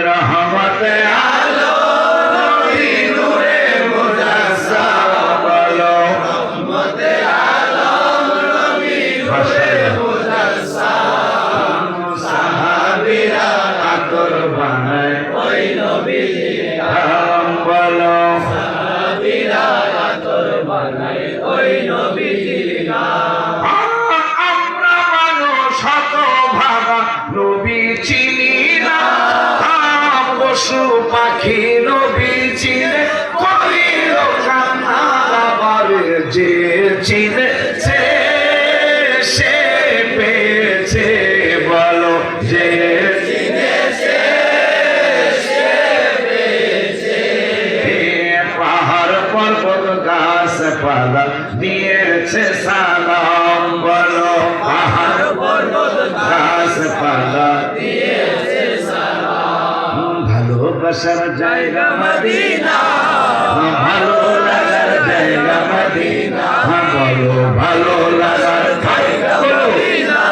রহমতে আলম নবী নূরে মুজাসসাম বলো রহমতে আলম নবী নূরে মুজাসসাম সাহাবীরা আতর বানায় ওই নবীজির নাম বলো সাহাবীরা আতর বানায় ওই নবীজির নাম আমরা মানুষ হতভাগা নবী চিনি না পশু পাখি নবী চিনে করিল কান্না আবার যে চিনেছে সে পেয়েছে বলো যে চিনেছে সে পেয়েছে পাহাড় পর্বত গাছপালা দিয়েছে সালাম বলো পাহাড় পর্বত গাছপালা দিয়েছে সালাম ভালোবাসার জায়গা মদিনা ভালো লাগার জায়গা মদিনা বলো ভালো লাগার জায়গা মদিনা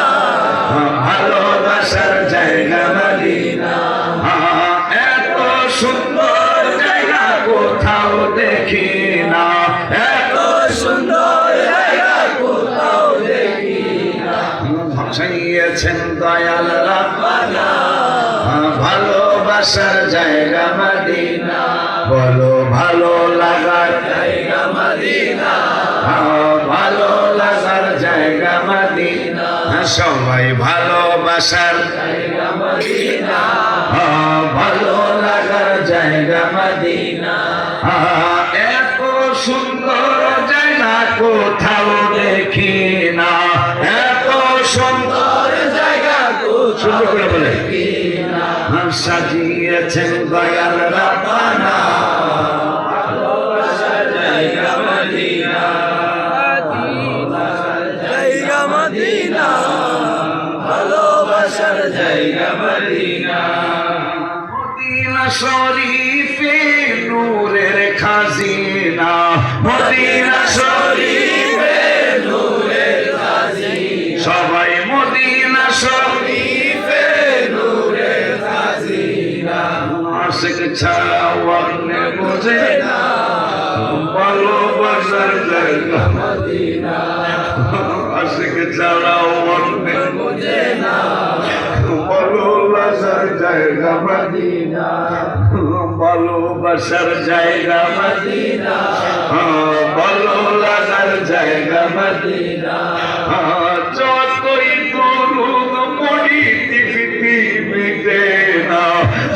ভালোবাসার জায়গা মদিনা এত সুন্দর জায়গা কোথাও দেখি না এত সুন্দর জায়গা কোথাও দেখি না ভাসাইয়েছেন দয়াল রাব্বানা ভালোবাসার জায়গা মদিনা বলো ভালো লাগার জায়গা মদিনা ভালো লাগার জায়গা মদিনা সবাই ভালোবাসার জায়গা মদিনা ভালো লাগার জায়গা মদিনা এত সুন্দর জায়গা কোথাও দেখি না এত সুন্দর জায়গা কোথাও দেখি না সাজিয়েছেন দয়াল রাব্বানা ভালোবাসার জায়গা মদিনা জায়গা মদিনা ভালোবাসার জায়গা মদিনা মদিনা শরীফে নূরের খাজিনা মদিনা শরীফে নূরের খাজিনা সবাই মদিনা শরীফে নূরের খাজিনা আশিক ছাড়া অন্য বোঝে না ভালোবাসার জায়গা মদিনা আশিক ছাড়া অন্য বোঝে না ভালোবাসার জায়গা মদিনা ভালোবাসার জায়গা মদিনা ভালো লাগার জায়গা মদিনা যতই দরুদ পড়ি পৃথিবীতে না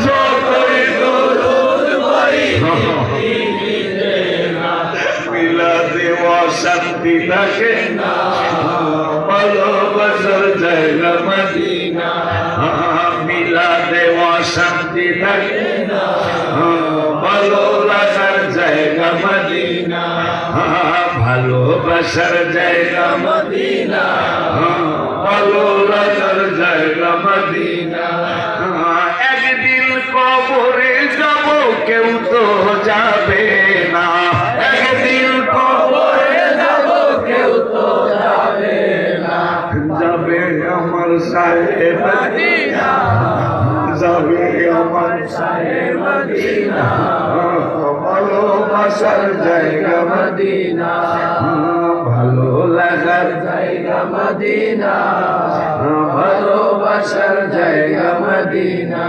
যতই দরুদ পড়ি পৃথিবীতে না মিলাদে অশান্তি থাকে না ভালোবাসার জায়গা মদিনা মিলাদে অশান্তি থাকে না ভালো লাগার জায়গা মদিনা ভালোবাসার জায়গা মদিনা ভালো লাগার জায়গা মদিনা একদিন কবরে যাব কেউ তো যাবে না একদিন কবরে যাব কেউ তো যাবে না যাবে আমার সাহেব মদিনা যাবে আমার সাহেব মদিনা ভালোবাসার জায়গা মদিনা ভালো লাগার জায়গা মদিনা ভালোবাসার জায়গা মদিনা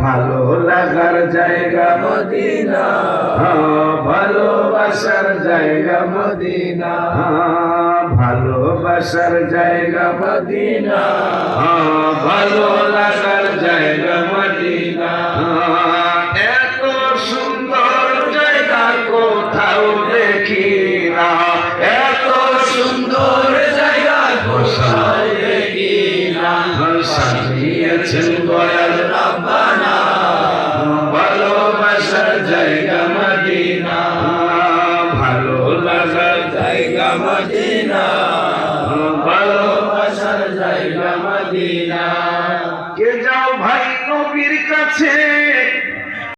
ভালো লাগার জায়গা মদিনা ভালোবাসার জায়গা মদিনা ভালোবাসার জায়গা মদিনা ভালো লাগার জায়গা মদিনা এত সুন্দর জায়গা কোথাও দেখি না এত সুন্দর জায়গা কোথাও দেখি না সাজিয়েছেন দয়াল রাব্বানা ভালোবাসার জায়গা মদিনা ভালো লাগার জায়গা মদিনা ভালোবাসার জায়গা মদিনা কে যাও ভাই নবীর কাছে